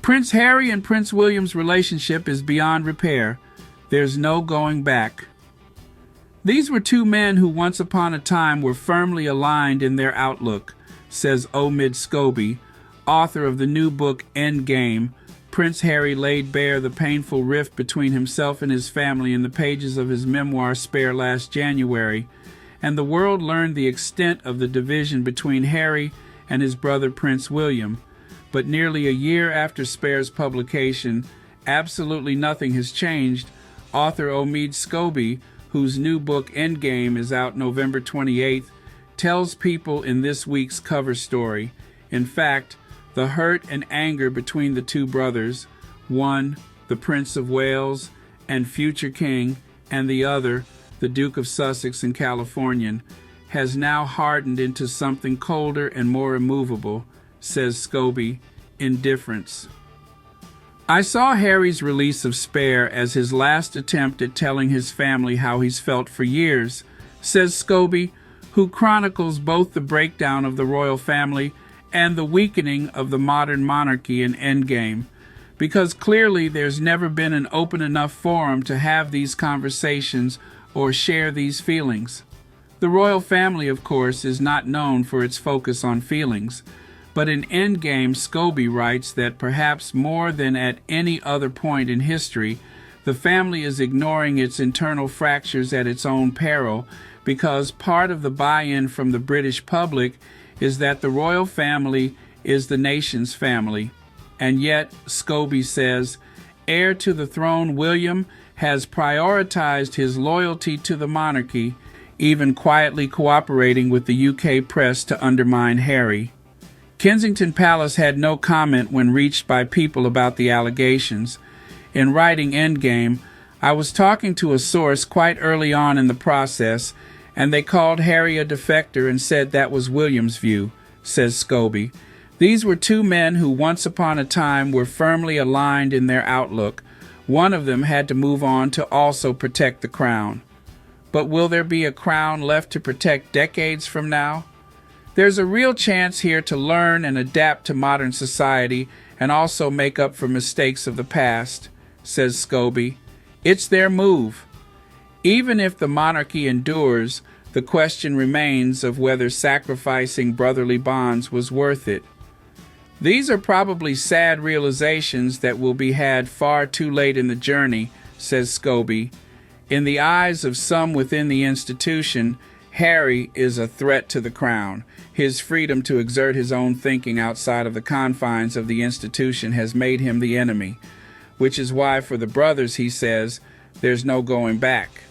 Prince Harry and Prince William's relationship is beyond repair. There's no going back. These were two men who once upon a time were firmly aligned in their outlook, says Omid Scobie, author of the new book Endgame. Prince Harry laid bare the painful rift between himself and his family in the pages of his memoir Spare last January, and the world learned the extent of the division between Harry and his brother Prince William. But nearly a year after Spare's publication, absolutely nothing has changed. Author Omid Scobie, whose new book Endgame is out November 28th, tells people in this week's cover story. In fact, the hurt and anger between the two brothers, one, the Prince of Wales and future king, and the other, the Duke of Sussex and Californian, has now hardened into something colder and more immovable, says Scobie, indifference. I saw Harry's release of Spare as his last attempt at telling his family how he's felt for years, says Scobie, who chronicles both the breakdown of the royal family and the weakening of the modern monarchy in Endgame, because clearly there's never been an open enough forum to have these conversations or share these feelings. The royal family, of course, is not known for its focus on feelings, but in Endgame, Scobie writes that perhaps more than at any other point in history, the family is ignoring its internal fractures at its own peril, because part of the buy-in from the British public is that the royal family is the nation's family. And yet, Scobie says, heir to the throne William has prioritized his loyalty to the monarchy, even quietly cooperating with the UK press to undermine Harry. Kensington Palace had no comment when reached by people about the allegations. In writing Endgame, I was talking to a source quite early on in the process, and they called Harry a defector and said that was William's view, says Scobie. These were two men who once upon a time were firmly aligned in their outlook. One of them had to move on to also protect the crown. But will there be a crown left to protect decades from now? There's a real chance here to learn and adapt to modern society and also make up for mistakes of the past, says Scobie. It's their move. Even if the monarchy endures, the question remains of whether sacrificing brotherly bonds was worth it. These are probably sad realizations that will be had far too late in the journey, says Scobie. In the eyes of some within the institution, Harry is a threat to the crown. His freedom to exert his own thinking outside of the confines of the institution has made him the enemy, which is why for the brothers, he says, there's no going back.